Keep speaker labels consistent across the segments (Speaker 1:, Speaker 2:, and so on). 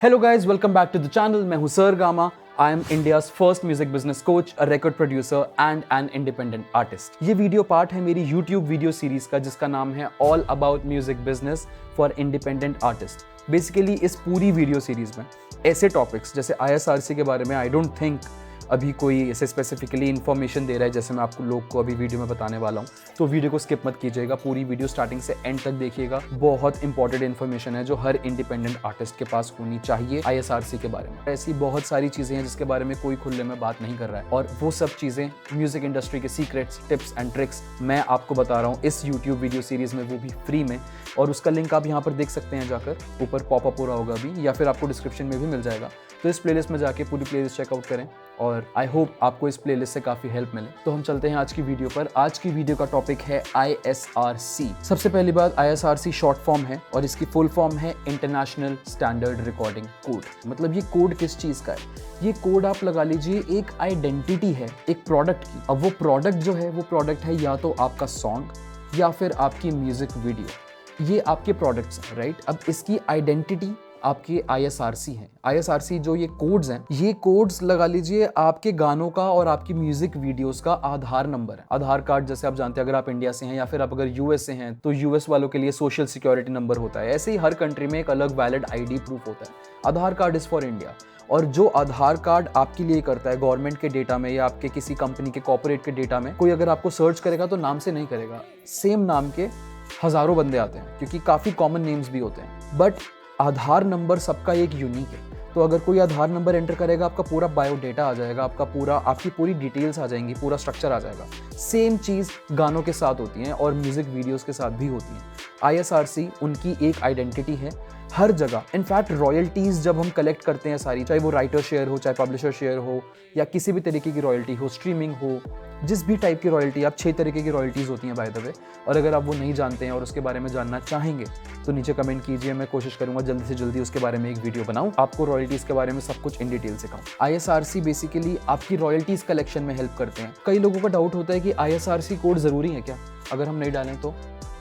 Speaker 1: Hello guys, welcome back to the channel. मैं हूं सर गामा। I am India's first music business coach, a record producer and an independent artist. ये video part है मेरी YouTube video series का, जिसका नाम है all about music business for independent artist. Basically इस पूरी वीडियो सीरीज में ऐसे टॉपिक्स जैसे ISRC के बारे में आई डोंट थिंक अभी कोई ऐसे स्पेसिफिकली इन्फॉर्मेशन दे रहा है जैसे मैं आपको लोग को अभी वीडियो में बताने वाला हूँ। तो वीडियो को स्किप मत कीजिएगा, पूरी वीडियो स्टार्टिंग से एंड तक देखिएगा। बहुत इंपॉर्टेंट इन्फॉर्मेशन है जो हर इंडिपेंडेंट आर्टिस्ट के पास होनी चाहिए ISRC के बारे में। ऐसी बहुत सारी चीज़ें हैं जिसके बारे में कोई खुले में बात नहीं कर रहा है, और वो सब चीज़ें म्यूजिक इंडस्ट्री के सीक्रेट्स, टिप्स एंड ट्रिक्स मैं आपको बता रहा हूँ इस यूट्यूब वीडियो सीरीज में, वो भी फ्री में। और उसका लिंक आप यहाँ पर देख सकते हैं, जाकर ऊपर पॉपअप हो रहा होगा अभी, या फिर आपको डिस्क्रिप्शन में भी मिल जाएगा। तो इस प्लेलिस्ट में जाके पूरी प्लेलिस्ट चेकआउट करें, और आई होप आपको इस प्लेलिस्ट से काफ़ी हेल्प मिले। तो हम चलते हैं आज की वीडियो पर। आज की वीडियो का टॉपिक है ISRC। सबसे पहली बात, ISRC शॉर्ट फॉर्म है और इसकी फुल फॉर्म है इंटरनेशनल स्टैंडर्ड रिकॉर्डिंग कोड। मतलब ये कोड किस चीज़ का है? ये कोड आप लगा लीजिए एक आइडेंटिटी है एक प्रोडक्ट की। अब वो प्रोडक्ट जो है, वो प्रोडक्ट है या तो आपका सॉन्ग या फिर आपकी म्यूजिक वीडियो। ये आपके प्रोडक्ट्स हैं, राइट? अब इसकी आइडेंटिटी आपके ISRC हैं। ISRC जो ये कोड्स हैं, ये कोड्स लगा लीजिए आपके गानों का और आपकी म्यूजिक वीडियोस का आधार नंबर है। आधार कार्ड जैसे आप जानते हैं, अगर आप इंडिया से हैं या फिर आप अगर US से हैं तो US वालों के लिए सोशल सिक्योरिटी नंबर होता है। ऐसे ही हर कंट्री में एक अलग वैलिड ID प्रूफ होता है। आधार कार्ड इज फॉर इंडिया। और जो आधार कार्ड आपके लिए करता है गवर्नमेंट के डेटा में या आपके किसी कंपनी के कॉर्पोरेट के डेटा में, कोई अगर आपको सर्च करेगा तो नाम से नहीं करेगा। सेम नाम के हजारों बंदे आते हैं क्योंकि काफी कॉमन नेम्स भी होते हैं, बट आधार नंबर सबका एक यूनिक है। तो अगर कोई आधार नंबर एंटर करेगा, आपका पूरा बायोडेटा आ जाएगा, आपकी पूरी डिटेल्स आ जाएंगी, पूरा स्ट्रक्चर आ जाएगा। सेम चीज़ गानों के साथ होती है और म्यूजिक वीडियोस के साथ भी होती है। ISRC उनकी एक आइडेंटिटी है हर जगह। इनफैक्ट रॉयल्टीज़ जब हम कलेक्ट करते हैं सारी, चाहे वो राइटर शेयर हो, चाहे पब्लिशर शेयर हो, या किसी भी तरीके की रॉयल्टी हो, स्ट्रीमिंग हो, जिस भी टाइप की रॉयल्टी, आप 6 तरीके की रॉयल्टीज़ होती हैं बाय द वे। और अगर आप वो नहीं जानते हैं और उसके बारे में जानना चाहेंगे तो नीचे कमेंट कीजिए, मैं कोशिश करूंगा जल्दी से जल्दी उसके बारे में एक वीडियो बनाऊं, आपको रॉयल्टीज़ के बारे में सब कुछ इन डिटेल सिखाऊं। ISRC बेसिकली आपकी रॉयल्टीज़ कलेक्शन में हेल्प करते हैं। कई लोगों का डाउट होता है कि ISRC कोड ज़रूरी है क्या अगर हम नहीं डालें तो,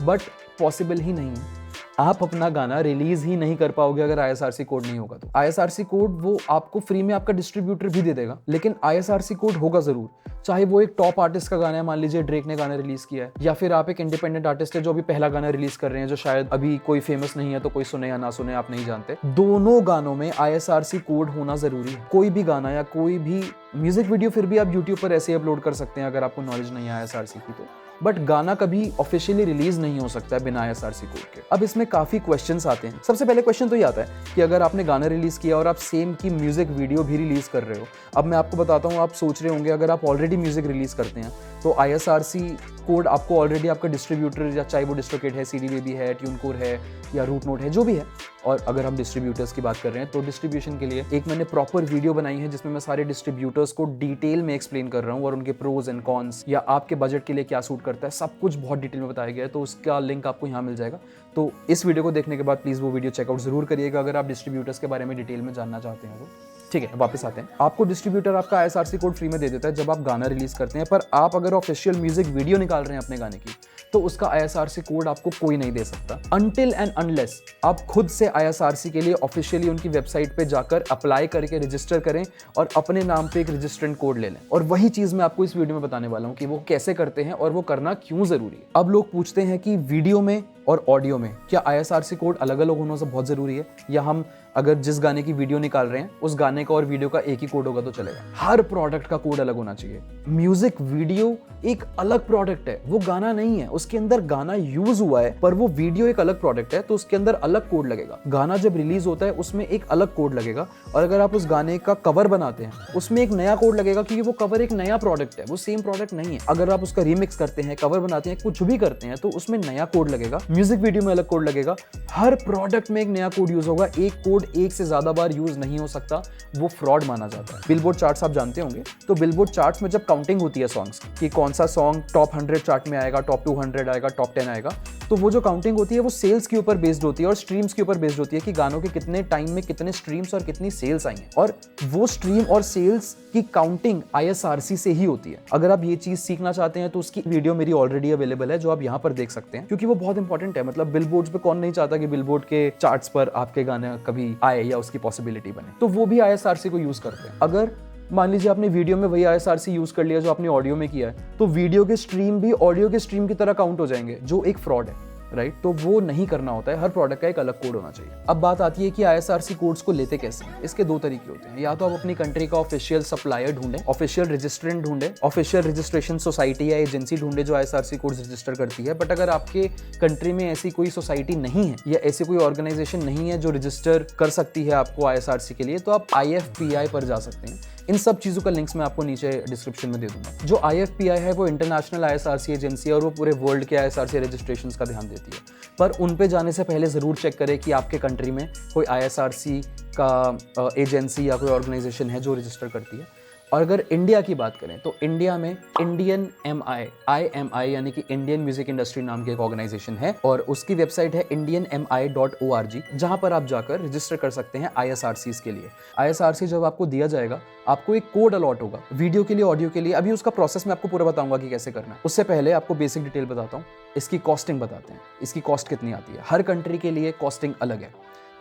Speaker 1: बट पॉसिबल ही नहीं है। आप अपना गाना रिलीज ही नहीं कर पाओगे अगर ISRC कोड नहीं होगा। तो ISRC कोड वो आपको फ्री में आपका डिस्ट्रीब्यूटर भी दे देगा, लेकिन ISRC कोड होगा जरूर। चाहे वो एक टॉप आर्टिस्ट का गाना है, मान लीजिए ड्रेक ने गाना रिलीज किया है, या फिर आप एक इंडिपेंडेंट आर्टिस्ट है जो अभी पहला गाना रिलीज कर रहे हैं, जो शायद अभी कोई फेमस नहीं है, तो कोई सुने या ना सुने आप नहीं जानते। दोनों गानों में ISRC कोड होना जरूरी है। कोई भी गाना या कोई भी म्यूजिक वीडियो फिर भी आप यूट्यूब पर ऐसे अपलोड कर सकते हैं अगर आपको नॉलेज नहीं है ISRC की तो, बट गाना कभी ऑफिशियली रिलीज नहीं हो सकता है बिना ISRC कोड के। अब इसमें काफी क्वेश्चंस आते हैं। सबसे पहले क्वेश्चन तो ये आता है कि अगर आपने गाना रिलीज किया और आप सेम की म्यूजिक वीडियो भी रिलीज कर रहे हो। अब मैं आपको बताता हूँ, आप सोच रहे होंगे अगर आप ऑलरेडी म्यूजिक रिलीज करते हैं तो ISRC कोड आपको ऑलरेडी आपका डिस्ट्रीब्यूटर, या चाहे वो डिस्ट्रोकिड है, CD Baby है, ट्यूनकोर है, या रूट नोट है, जो भी है। और अगर हम डिस्ट्रीब्यूटर्स की बात कर रहे हैं तो डिस्ट्रीब्यूशन के लिए एक मैंने प्रॉपर वीडियो बनाई है जिसमें मैं सारे डिस्ट्रीब्यूटर्स को डिटेल में एक्सप्लेन कर रहा हूँ, और उनके प्रोज एंड कॉन्स, या आपके बजट के लिए क्या सूट करता है, सब कुछ बहुत डिटेल में बताया गया है। तो उसका लिंक आपको यहाँ मिल जाएगा। तो इस वीडियो को देखने के बाद प्लीज़ वो वीडियो चेकआउट जरूर करिएगा अगर आप डिस्ट्रीब्यूटर्स के बारे में डिटेल में जानना चाहते हैं तो। ठीक है, वापस आते हैं। आपको डिस्ट्रीब्यूटर आपका ISRC कोड फ्री में दे देता है जब आप गाना रिलीज करते हैं, पर आप अगर ऑफिशियल म्यूजिक वीडियो निकाल रहे हैं अपने गाने की तो उसका ISRC कोड आपको कोई नहीं दे सकता, अनटिल एंड अनलेस आप खुद से ISRC के लिए ऑफिशियली उनकी वेबसाइट पे जाकर अप्लाई करके रजिस्टर करें और अपने नाम पे एक रजिस्ट्रेंट कोड ले लें। और वही चीज मैं आपको इस वीडियो में बताने वाला हूँ कि वो कैसे करते हैं और वो करना क्यों जरूरी है। अब लोग पूछते हैं कि वीडियो में और ऑडियो में क्या ISRC कोड अलग अलग होना सब बहुत जरूरी है, या हम अगर जिस गाने की वीडियो निकाल रहे हैं उस गाने का और वीडियो का एक ही कोड होगा तो चलेगा? हर प्रोडक्ट का कोड अलग होना चाहिए। म्यूजिक वीडियो एक अलग प्रोडक्ट है, वो गाना नहीं है। उसके अंदर गाना यूज हुआ है, पर वो वीडियो एक अलग प्रोडक्ट है, तो उसके अंदर अलग कोड लगेगा। गाना जब रिलीज होता है उसमें एक अलग कोड लगेगा, और अगर आप उस गाने का कवर बनाते हैं उसमें एक नया कोड लगेगा, क्योंकि वो कवर एक नया प्रोडक्ट है, वो सेम प्रोडक्ट नहीं है। अगर आप उसका रीमिक्स करते हैं, कवर बनाते हैं, कुछ भी करते हैं, तो उसमें नया कोड लगेगा। म्यूजिक वीडियो में अलग कोड लगेगा। हर प्रोडक्ट में एक नया कोड यूज होगा। एक कोड एक से ज्यादा बार यूज नहीं हो सकता, वो फ्रॉड माना जाता है। बिलबोर्ड चार्ट्स आप जानते होंगे, तो बिलबोर्ड चार्ट्स में जब काउंटिंग होती है सॉन्ग्स की, कौन सा सॉन्ग टॉप 100 चार्ट में आएगा, टॉप 200 आएगा, टॉप 10 आएगा, तो वो जो काउंटिंग होती है वो सेल्स के ऊपर बेस्ड होती है और स्ट्रीम्स के ऊपर बेस्ड होती है कि गानों के कितने टाइम में कितने स्ट्रीम्स और कितनी सेल्स आई हैं, और वो स्ट्रीम और सेल्स की काउंटिंग ISRC से ही होती है। अगर आप ये चीज सीखना चाहते हैं तो उसकी वीडियो मेरी ऑलरेडी अवेलेबल है जो आप यहाँ पर देख सकते हैं, क्योंकि वो बहुत इंपॉर्टेंट है। मतलब बिलबोर्ड्स पे कौन नहीं चाहता कि बिलबोर्ड के चार्ट्स पर आपके गाने कभी आए या उसकी पॉसिबिलिटी बने, तो वो भी ISRC को यूज करते हैं। अगर मान लीजिए आपने वीडियो में वही ISRC यूज कर लिया जो आपने ऑडियो में किया है, तो वीडियो के स्ट्रीम भी ऑडियो के स्ट्रीम की तरह काउंट हो जाएंगे, जो एक फ्रॉड है, राइट? तो वो नहीं करना होता है, हर प्रोडक्ट का एक अलग कोड होना चाहिए। अब बात आती है कि ISRC कोड्स को लेते कैसे हैं। इसके दो तरीके होते हैं, या तो आप अपनी कंट्री का ऑफिशियल सप्लायर ढूंढें, ऑफिशियल रजिस्ट्रेंट ढूंढें, ऑफिशियल रजिस्ट्रेशन सोसाइटी या एजेंसी ढूंढे जो ISRC कोड्स रजिस्टर करती है। बट अगर आपके कंट्री में ऐसी कोई सोसाइटी नहीं है या ऐसी कोई ऑर्गेनाइजेशन नहीं है जो रजिस्टर कर सकती है आपको ISRC के लिए, तो आप IFPI पर जा सकते हैं। इन सब चीज़ों का लिंक्स मैं आपको नीचे डिस्क्रिप्शन में दे दूंगा। जो IFPI है वो इंटरनेशनल ISRC एजेंसी है और वो पूरे वर्ल्ड के ISRC रजिस्ट्रेशंस का ध्यान देती है। पर उन पे जाने से पहले ज़रूर चेक करें कि आपके कंट्री में कोई ISRC का एजेंसी या कोई ऑर्गेनाइजेशन है जो रजिस्टर करती है। और अगर इंडिया की बात करें तो इंडिया में इंडियन IMI यानी कि इंडियन म्यूजिक इंडस्ट्री नाम की एक ऑर्गेनाइजेशन है और उसकी वेबसाइट है indianmi.org, जहां पर आप जाकर रजिस्टर कर सकते हैं ISRCs के लिए। ISRC जब आपको दिया जाएगा, आपको एक कोड अलॉट होगा वीडियो के लिए, ऑडियो के लिए। अभी उसका प्रोसेस मैं आपको पूरा बताऊंगा कि कैसे करना है। उससे पहले आपको बेसिक डिटेल बताता हूँ, इसकी कॉस्टिंग बताते हैं, इसकी कॉस्ट कितनी आती है। हर कंट्री के लिए कॉस्टिंग अलग है,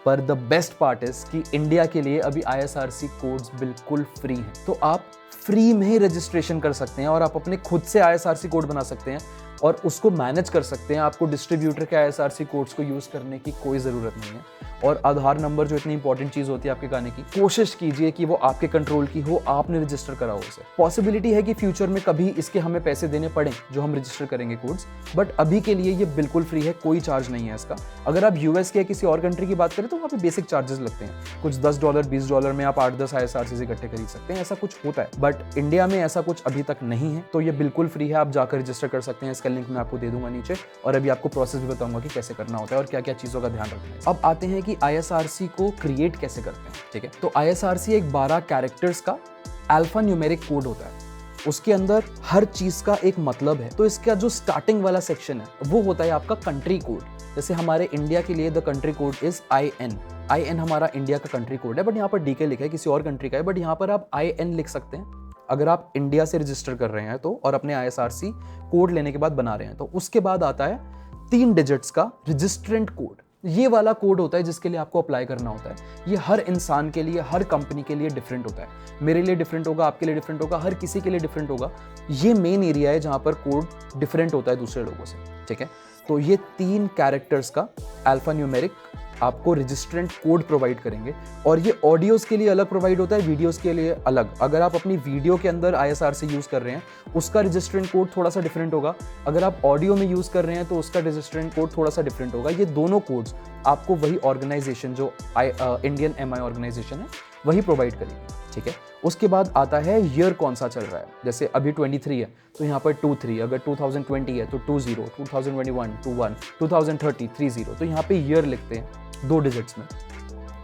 Speaker 1: पर द बेस्ट पार्ट इज कि इंडिया के लिए अभी ISRC कोड्स बिल्कुल फ्री हैं, तो आप फ्री में ही रजिस्ट्रेशन कर सकते हैं और आप अपने खुद से ISRC कोड बना सकते हैं और उसको मैनेज कर सकते हैं। आपको डिस्ट्रीब्यूटर के ISRC कोड्स को यूज करने की कोई ज़रूरत नहीं है। और आधार नंबर जो इतनी इंपॉर्टेंट चीज़ होती है आपके गाने की, कोशिश कीजिए कि वो आपके कंट्रोल की हो, आपने रजिस्टर करा हो उसे। पॉसिबिलिटी है कि फ्यूचर में कभी इसके हमें पैसे देने पड़े जो हम रजिस्टर करेंगे कोड्स, बट अभी के लिए ये बिल्कुल फ्री है, कोई चार्ज नहीं है इसका। अगर आप US के किसी और कंट्री की बात करें तो वहाँ पे बेसिक चार्जेस लगते हैं, कुछ $10 $20 में आप 8-10 ISRCs इकट्ठे खरीद सकते हैं, ऐसा कुछ होता है। बट इंडिया में ऐसा कुछ अभी तक नहीं है, तो ये बिल्कुल फ्री है, आप जाकर रजिस्टर कर सकते हैं। इसका लिंक मैं आपको दे दूंगा नीचे, और अभी आपको प्रोसेस भी बताऊंगा कि कैसे करना होता है और क्या क्या चीज़ों का ध्यान रखना है। अब आते हैं कि ISRC को क्रिएट कैसे करते हैं, ठीक है? तो ISRC एक 12 कैरेक्टर्स का अल्फा न्यूमेरिक कोड होता है, उसके अंदर हर चीज का एक मतलब है। तो इसका जो स्टार्टिंग वाला सेक्शन है वो होता है आपका कंट्री कोड। जैसे हमारे इंडिया के लिए the country code is IN हमारा इंडिया का कंट्री कोड है, बट यहाँ पर DK लिखा है, किसी और कंट्री का है, बट यहाँ पर आप IN लिख सकते हैं अगर आप इंडिया से रजिस्टर कर रहे हैं तो, और अपने ISRC कोड लेने के बाद बना रहे हैं तो। उसके बाद आता है 3 डिजिट्स का रजिस्ट्रेंट कोड। ये वाला कोड होता है जिसके लिए आपको अप्लाई करना होता है। ये हर इंसान के लिए, हर कंपनी के लिए डिफरेंट होता है। मेरे लिए डिफरेंट होगा, आपके लिए डिफरेंट होगा, हर किसी के लिए डिफरेंट होगा। ये मेन एरिया है जहां पर कोड डिफरेंट होता है दूसरे लोगों से, ठीक है? तो ये 3 कैरेक्टर्स का अल्फा न्यूमेरिक आपको रजिस्ट्रेंट कोड प्रोवाइड करेंगे, और ये ऑडियोज के लिए अलग प्रोवाइड होता है, वीडियोस के लिए अलग। अगर आप अपनी वीडियो के अंदर ISRC यूज कर रहे हैं, उसका रजिस्ट्रेंट कोड थोड़ा सा डिफरेंट होगा। अगर आप ऑडियो में यूज कर रहे हैं तो उसका रजिस्ट्रेंट कोड थोड़ा सा डिफरेंट होगा। ये दोनों कोड्स आपको वही ऑर्गेनाइजेशन जो इंडियन MI ऑर्गेनाइजेशन है वही प्रोवाइड करेगी, ठीक है? उसके बाद आता है ईयर कौन सा चल रहा है। जैसे अभी 23 है तो यहाँ पर 23, अगर 2020 है तो 20, 2021 21, 2030 30। तो यहाँ पे ईयर लिखते हैं 2 डिजिट्स में।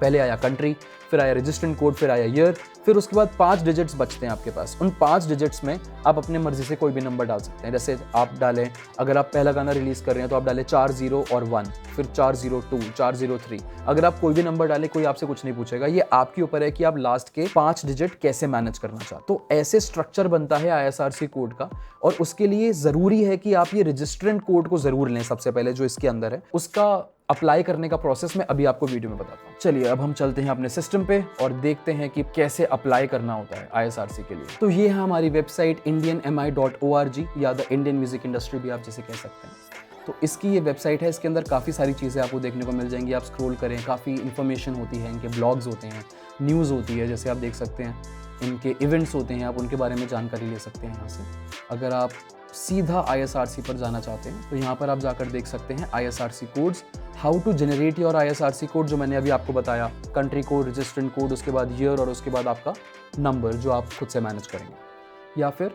Speaker 1: पहले आया कंट्री, फिर आया रजिस्ट्रेंट कोड, फिर आया ईयर, फिर उसके बाद 5 डिजिट्स बचते हैं आपके पास। उन 5 डिजिट्स में आप अपने मर्जी से कोई भी नंबर डाल सकते हैं। जैसे आप डालें, अगर आप पहला गाना रिलीज कर रहे हैं तो आप डालें 40 और 1, फिर 402, 403। अगर आप कोई भी नंबर डालें, कोई आपसे कुछ नहीं पूछेगा। ये आपके ऊपर है कि आप लास्ट के 5 डिजिट कैसे मैनेज करना चाहते। तो ऐसे स्ट्रक्चर बनता है ISRC कोड का, और उसके लिए जरूरी है कि आप ये रजिस्ट्रेंट कोड को जरूर लें सबसे पहले, जो इसके अंदर है। उसका अप्लाई करने का प्रोसेस मैं अभी आपको वीडियो में बताता हूँ। चलिए अब हम चलते हैं अपने सिस्टम पे और देखते हैं कि कैसे अप्लाई करना होता है ISRC के लिए। तो ये है हमारी वेबसाइट indianmi.org, या द इंडियन म्यूजिक इंडस्ट्री भी आप जिसे कह सकते हैं। तो इसकी ये वेबसाइट है, इसके अंदर काफ़ी सारी चीज़ें आपको देखने को मिल जाएंगी। आप स्क्रॉल करें, काफ़ी इन्फॉर्मेशन होती है, इनके ब्लॉग्स होते हैं, न्यूज़ होती है, जैसे आप देख सकते हैं इनके इवेंट्स होते हैं, आप उनके बारे में जानकारी ले सकते हैं यहाँ से। अगर आप सीधा ISRC पर जाना चाहते हैं तो यहाँ पर आप जाकर देख सकते हैं ISRC codes, how to generate your ISRC code, जो मैंने अभी आपको बताया, कंट्री कोड, रजिस्ट्रेंट कोड, उसके बाद ईयर, और उसके बाद आपका नंबर जो आप खुद से मैनेज करेंगे। या फिर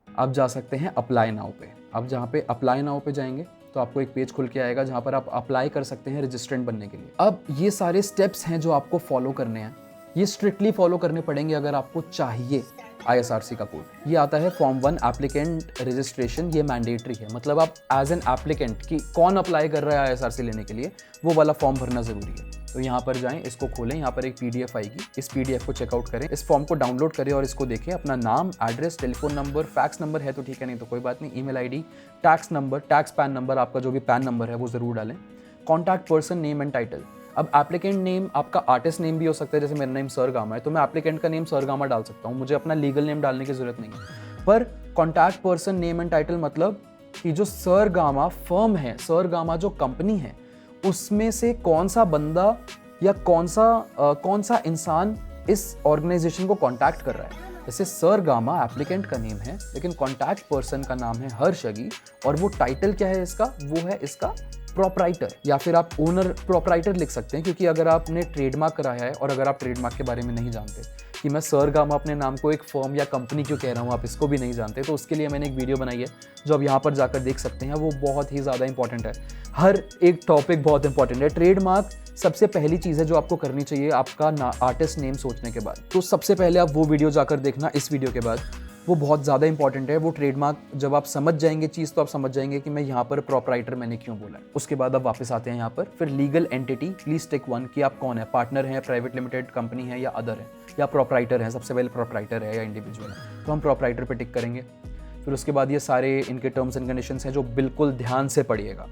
Speaker 1: आप जा सकते हैं अप्लाई नाउ पे। आप जहाँ पे अप्लाई नाउ पे जाएंगे तो आपको एक पेज खुल के आएगा जहाँ पर आप अप्लाई कर सकते हैं रजिस्ट्रेंट बनने के लिए। अब ये सारे स्टेप्स हैं जो आपको फॉलो करने हैं, ये स्ट्रिक्टली फॉलो करने पड़ेंगे अगर आपको चाहिए ISRC का कोड। ये आता है फॉर्म 1 एप्लीकेंट रजिस्ट्रेशन, ये मैंडेटरी है, मतलब आप एज एन एप्लीकेंट कि कौन अप्लाई कर रहा है ISRC लेने के लिए, वो वाला फॉर्म भरना ज़रूरी है। तो यहाँ पर जाएं, इसको खोलें, यहाँ पर एक PDF आएगी, इस PDF को चेकआउट करें, इस फॉर्म को डाउनलोड करें और इसको देखें। अपना नाम, address, telephone number, fax number है तो ठीक है, नहीं तो कोई बात नहीं, email ID, tax number, tax pan number, आपका जो भी पैन नंबर है वो ज़रूर डालें। Contact person name and title. अब एप्लीकेंट नेम आपका आर्टिस्ट नेम भी हो सकता है, जैसे मेरा नेम सर गामा है तो मैं एप्लीकेंट का नेम सर गामा डाल सकता हूँ, मुझे अपना लीगल नेम डालने की जरूरत नहीं है। पर contact person name and title मतलब कि जो सर गामा फर्म है, सर गामा जो कंपनी है, उसमें से कौन सा बंदा या कौन सा इंसान इस ऑर्गेनाइजेशन को कॉन्टैक्ट कर रहा है। जैसे सर गामा एप्लीकेंट का नेम है, लेकिन कॉन्टैक्ट पर्सन का नाम है हर्ष अगी, और वो टाइटल क्या है इसका, वो है इसका प्रोपराइटर, या फिर आप ओनर प्रोपराइटर लिख सकते हैं, क्योंकि अगर आपने ट्रेडमार्क कराया है और अगर आप ट्रेडमार्क के बारे में नहीं जानते कि मैं सर गामा अपने नाम को एक फर्म या कंपनी क्यों कह रहा हूँ, आप इसको भी नहीं जानते, तो उसके लिए मैंने एक वीडियो बनाई है जो आप यहाँ पर जाकर देख सकते हैं। वो बहुत ही ज़्यादा इंपॉर्टेंट है, हर एक टॉपिक बहुत इंपॉर्टेंट है। ट्रेडमार्क सबसे पहली चीज़ है जो आपको करनी चाहिए आपका आर्टिस्ट नेम सोचने के बाद, तो सबसे पहले आप वो वीडियो जाकर देखना इस वीडियो के बाद, वो बहुत ज़्यादा इंपॉर्टेंट है। वो ट्रेडमार्क जब आप समझ जाएंगे चीज़, तो आप समझ जाएंगे कि मैं यहाँ पर प्रोपराइटर मैंने क्यों बोला है। उसके बाद आप वापस आते हैं यहाँ पर, फिर लीगल एंटिटी, प्लीज टिक 1 कि आप कौन है, पार्टनर हैं, प्राइवेट लिमिटेड कंपनी है या अदर है, या प्रोपराइटर है। सबसे पहले प्रोपराइटर है या इंडिविजुअल है, तो हम प्रोपराइटर पर टिक करेंगे। फिर उसके बाद ये सारे इनके टर्म्स एंड कंडीशंस हैं जो बिल्कुल ध्यान से पढ़िएगा।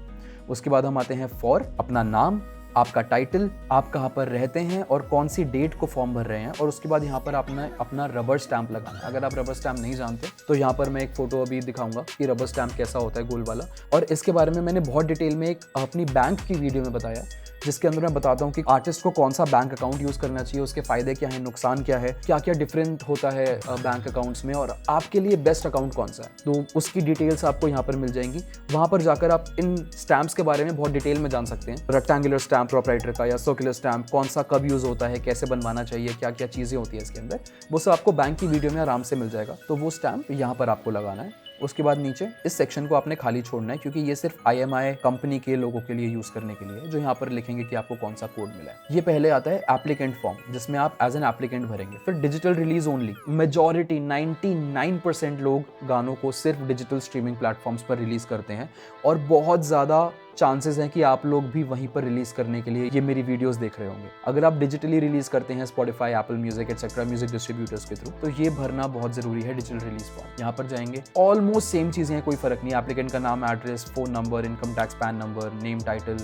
Speaker 1: उसके बाद हम आते हैं फॉर, अपना नाम, आपका टाइटल, आप कहाँ पर रहते हैं और कौन सी डेट को फॉर्म भर रहे हैं, और उसके बाद यहाँ पर आपने अपना रबर स्टैंप लगाना है। अगर आप रबर स्टैंप नहीं जानते तो यहाँ पर मैं एक फोटो अभी दिखाऊंगा कि रबर स्टैंप कैसा होता है, गोल वाला, और इसके बारे में मैंने बहुत डिटेल में एक अपनी बैंक की वीडियो में बताया, जिसके अंदर मैं बताता हूँ कि आर्टिस्ट को कौन सा बैंक अकाउंट यूज़ करना चाहिए, उसके फ़ायदे क्या हैं, नुकसान क्या है, क्या क्या डिफरेंट होता है बैंक अकाउंट्स में, और आपके लिए बेस्ट अकाउंट कौन सा है, तो उसकी डिटेल्स आपको यहाँ पर मिल जाएंगी। वहाँ पर जाकर आप इन स्टैम्प्स के बारे में बहुत डिटेल में जान सकते हैं। रेक्टेंगुलर स्टैम्प प्रोपराइटर का या सर्कुलर स्टैम्प कौन सा कब यूज़ होता है, कैसे बनवाना चाहिए, क्या क्या चीज़ें होती है इसके अंदर, वो सब आपको बैंक की वीडियो में आराम से मिल जाएगा। तो वो स्टैम्प यहाँ पर आपको लगाना है। उसके बाद नीचे इस सेक्शन को आपने खाली छोड़ना है, क्योंकि ये सिर्फ IMI कंपनी के लोगों के लिए यूज़ करने के लिए, जो यहाँ पर लिखेंगे कि आपको कौन सा कोड मिला है। ये पहले आता है एप्लीकेंट फॉर्म, जिसमें आप एज एन एप्लीकेंट भरेंगे। फिर डिजिटल रिलीज ओनली, मेजॉरिटी 99% लोग गानों को सिर्फ डिजिटल स्ट्रीमिंग प्लेटफॉर्म्स पर रिलीज करते हैं, और बहुत ज़्यादा चांसेस हैं कि आप लोग भी वहीं पर रिलीज करने के लिए ये मेरी वीडियोस देख रहे होंगे। अगर आप डिजिटली रिलीज करते हैं Spotify, Apple music etcetera music distributors के थ्रू, तो ये भरना बहुत जरूरी है, डिजिटल रिलीज फॉर्म। यहाँ पर जाएंगे, ऑलमोस्ट सेम चीजें हैं, कोई फर्क नहीं। एप्लीकेंट का नाम, address, phone number, income tax pan number, name, title,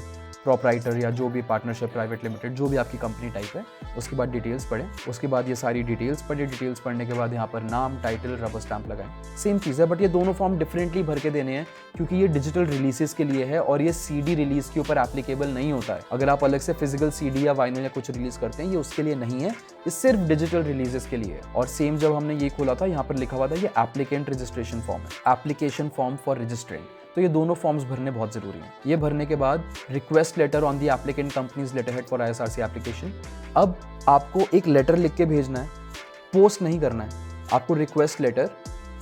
Speaker 1: proprietor या जो भी पार्टनरशिप, प्राइवेट लिमिटेड, जो भी आपकी कंपनी टाइप है। उसके बाद डिटेल्स पढ़ें, उसके बाद ये सारी डिटेल्स पढ़े। डिटेल्स पढ़ने के बाद यहाँ पर नाम, टाइटल, रबर स्टैंप लगाएं। सेम चीज़ है, बट ये दोनों फॉर्म डिफरेंटली भर के देने हैं, क्योंकि ये डिजिटल रिलीजेस के लिए है और ये CD रिलीज के ऊपर एप्लीकेबल नहीं होता है। अगर आप अलग से फिजिकल CD या वाइनल या कुछ रिलीज करते हैं, ये उसके लिए नहीं है, ये सिर्फ डिजिटल रिलीजेस के लिए है। और सेम जब हमने ये खोला था, यहाँ पर लिखा हुआ था ये एप्लीकेंट रजिस्ट्रेशन फॉर्म है, एप्लीकेशन फॉर्म फॉर रजिस्ट्रिंग। तो ये दोनों फॉर्म्स भरने बहुत जरूरी हैं। ये भरने के बाद request later on the applicant companies letterhead for ISRC application. अब आपको एक लेटर लिख के भेजना है, पोस्ट नहीं करना है, आपको रिक्वेस्ट लेटर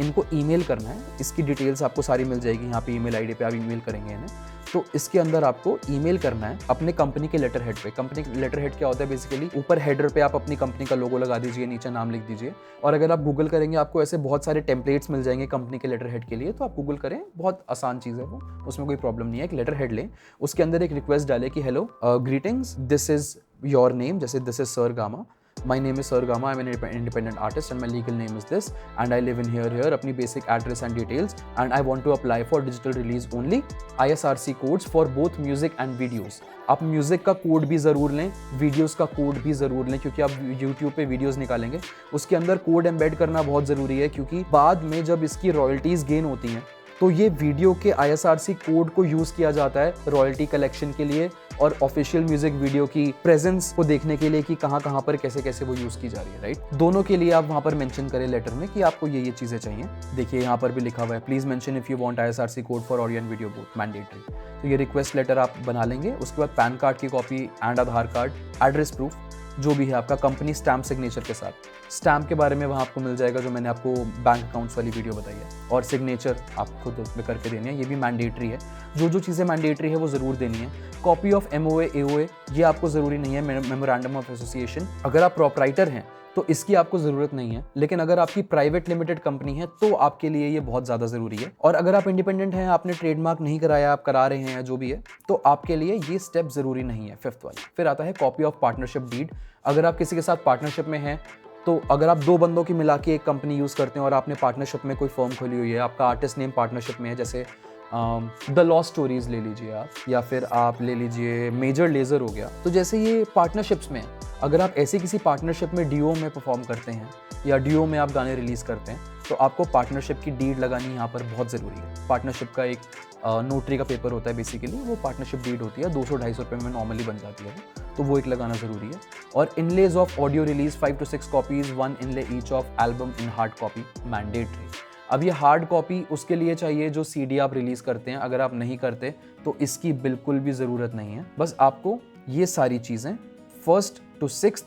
Speaker 1: इनको ईमेल करना है। इसकी डिटेल्स आपको सारी मिल जाएगी यहाँ पे, ईमेल ID पे आप ईमेल करेंगे इन्हें। तो इसके अंदर आपको ईमेल करना है अपने कंपनी के लेटर हेड पे। कंपनी लेटर हेड क्या होता है, बेसिकली ऊपर हेडर पे आप अपनी कंपनी का लोगो लगा दीजिए, नीचे नाम लिख दीजिए। और अगर आप गूगल करेंगे, आपको ऐसे बहुत सारे टेम्पलेट्स मिल जाएंगे कंपनी के लेटर हेड के लिए, तो आप गूगल करें, बहुत आसान चीज़ है वो, उसमें कोई प्रॉब्लम नहीं है। एक लेटर हेड लें, उसके अंदर एक रिक्वेस्ट डालें कि hello greetings, this is your name, जैसे दिस इज सर गामा, My name is Sir Gama, I'm an independent artist and my legal name is this and I live in here, अपनी basic address and details, and I want to apply for digital release only, ISRC codes for both music and videos। आप music का code भी ज़रूर लें, videos का code भी ज़रूर लें, क्योंकि आप यूट्यूब पे वीडियोस निकालेंगे, उसके अंदर कोड एम्बेड करना बहुत ज़रूरी है, क्योंकि बाद में जब इसकी रॉयल्टीज़ गेन होती हैं तो ये वीडियो के ISRC कोड को यूज़ किया जाता है रॉयल्टी कलेक्शन के लिए और ऑफिशियल म्यूजिक वीडियो की प्रेजेंस को देखने के लिए कि कहाँ कहाँ पर कैसे कैसे वो यूज़ की जा रही है, राइट। दोनों के लिए आप वहाँ पर मेंशन करें लेटर में कि आपको ये चीज़ें चाहिए। देखिए यहाँ पर भी लिखा हुआ है, please mention if you want ISRC code for audio and video both, mandatory. तो ये रिक्वेस्ट लेटर आप बना लेंगे। उसके बाद पैन कार्ड की copy and Aadhaar card, address proof जो भी है आपका, कंपनी स्टैम्प सिग्नेचर के साथ। स्टैम्प के बारे में वहाँ आपको मिल जाएगा, जो मैंने आपको बैंक अकाउंट्स वाली वीडियो बताई है, और सिग्नेचर आप खुद करके देनी है, ये भी मैंडेटरी है। जो जो चीज़ें मैंडेटरी है वो ज़रूर देनी है। कॉपी ऑफ MOA AOA ये आपको ज़रूरी नहीं है मेमोरेंडम ऑफ एसोसिएशन। अगर आप प्रोपराइटर हैं तो इसकी आपको ज़रूरत नहीं है, लेकिन अगर आपकी प्राइवेट लिमिटेड कंपनी है तो आपके लिए ये बहुत ज़्यादा ज़रूरी है। और अगर आप इंडिपेंडेंट हैं, आपने ट्रेडमार्क नहीं कराया, आप करा रहे हैं या जो भी है, तो आपके लिए ये स्टेप ज़रूरी नहीं है, 5th वाला। फिर आता है कॉपी ऑफ पार्टनरशिप डीड। अगर आप किसी के साथ पार्टनरशिप में हैं, तो अगर आप 2 बंदों की मिला के एक कंपनी यूज़ करते हैं और आपने पार्टनरशिप में कोई फर्म खोली हुई है, आपका आर्टिस्ट नेम पार्टनरशिप में है, जैसे द लॉस्ट स्टोरीज ले लीजिए आप, या फिर आप ले लीजिए मेजर लेज़र हो गया। तो जैसे ये पार्टनरशिप्स में, अगर आप ऐसे किसी पार्टनरशिप में डीओ में परफॉर्म करते हैं या डीओ में आप गाने रिलीज़ करते हैं, तो आपको पार्टनरशिप की डीड लगानी यहाँ पर बहुत ज़रूरी है। पार्टनरशिप का एक नोटरी का पेपर होता है, बेसिकली वो पार्टनरशिप डीड होती है, 200-250 रुपये में नॉर्मली बन जाती है, तो वो एक लगाना ज़रूरी है। और inlays of audio release 5 to 6 copies, 1 inlay each of album in hard copy mandatory. अब ये हार्ड कॉपी उसके लिए चाहिए जो सीडी आप रिलीज़ करते हैं। अगर आप नहीं करते तो इसकी बिल्कुल भी ज़रूरत नहीं है। बस आपको ये सारी चीज़ें 1st to 6th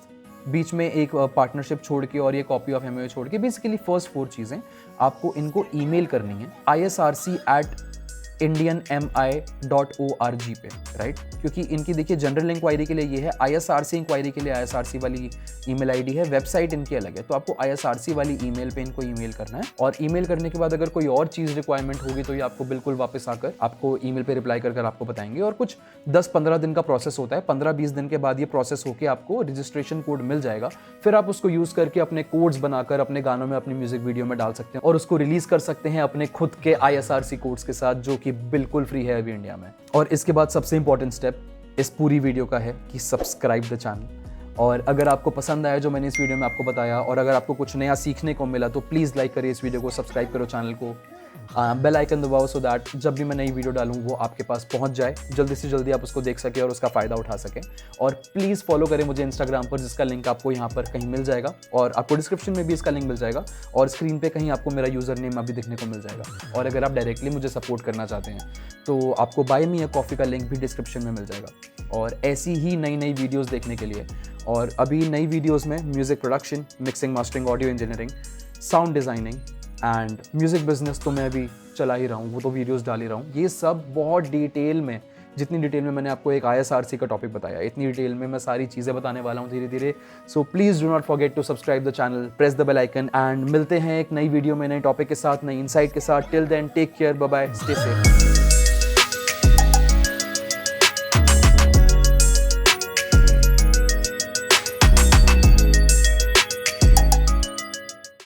Speaker 1: बीच में एक पार्टनरशिप छोड़ के और ये कॉपी ऑफ एमओयू छोड़ के, बेसिकली फर्स्ट 4 चीज़ें आपको इनको ईमेल करनी है isrc@indianmi.org पे, राइट। क्योंकि इनकी देखिए जनरल इंक्वायरी के लिए ये है, ISRC इंक्वायरी के लिए ISRC वाली ईमेल आईडी है, वेबसाइट इनकी अलग है। तो आपको ISRC वाली ईमेल पे इनको ईमेल करना है, और ईमेल करने के बाद अगर कोई और चीज़ रिक्वायरमेंट होगी तो ये आपको बिल्कुल वापस आकर आपको ईमेल पे रिप्लाई कर आपको बताएंगे। और कुछ 10-15 दिन का प्रोसेस होता है, 15-20 दिन के बाद ये प्रोसेस होकर आपको रजिस्ट्रेशन कोड मिल जाएगा। फिर आप उसको यूज़ करके अपने कोड्स बनाकर अपने गानों में, अपनी म्यूजिक वीडियो में डाल सकते हैं और उसको रिलीज़ कर सकते हैं अपने खुद के ISRC कोड्स के साथ, जो कि बिल्कुल फ्री है अभी इंडिया में। और इसके बाद सबसे इंपॉर्टेंट स्टेप इस पूरी वीडियो का है कि सब्सक्राइब द चैनल। और अगर आपको पसंद आया जो मैंने इस वीडियो में आपको बताया, और अगर आपको कुछ नया सीखने को मिला, तो प्लीज़ लाइक करिए इस वीडियो को, सब्सक्राइब करो चैनल को, बेल आइकन दबाओ, सो दैट जब भी मैं नई वीडियो डालूँ वो आपके पास पहुंच जाए, जल्दी से जल्दी आप उसको देख सकें और उसका फ़ायदा उठा सकें। और प्लीज़ फॉलो करें मुझे इंस्टाग्राम पर, जिसका लिंक आपको यहाँ पर कहीं मिल जाएगा, और आपको डिस्क्रिप्शन में भी इसका लिंक मिल जाएगा, और स्क्रीन पे कहीं आपको मेरा यूज़र नेम अभी दिखने को मिल जाएगा। और अगर आप डायरेक्टली मुझे सपोर्ट करना चाहते हैं तो आपको बाय मी अ कॉफ़ी का लिंक भी डिस्क्रिप्शन में मिल जाएगा। और ऐसी ही नई वीडियोज़ देखने के लिए, और अभी नई वीडियोज़ में music production, mixing, mastering, audio engineering, sound designing and music business तो मैं अभी चला ही रहा हूँ, वो तो वीडियोस डाल ही रहा हूँ। ये सब बहुत डिटेल में, जितनी डिटेल में मैंने आपको एक ISRC का टॉपिक बताया, इतनी डिटेल में मैं सारी चीज़ें बताने वाला हूँ धीरे धीरे। So please do not forget to subscribe the channel, press the bell icon, and मिलते हैं एक नई वीडियो में, नई टॉपिक के साथ, नई इनसाइट के साथ। Till then take care, bye bye, stay safe.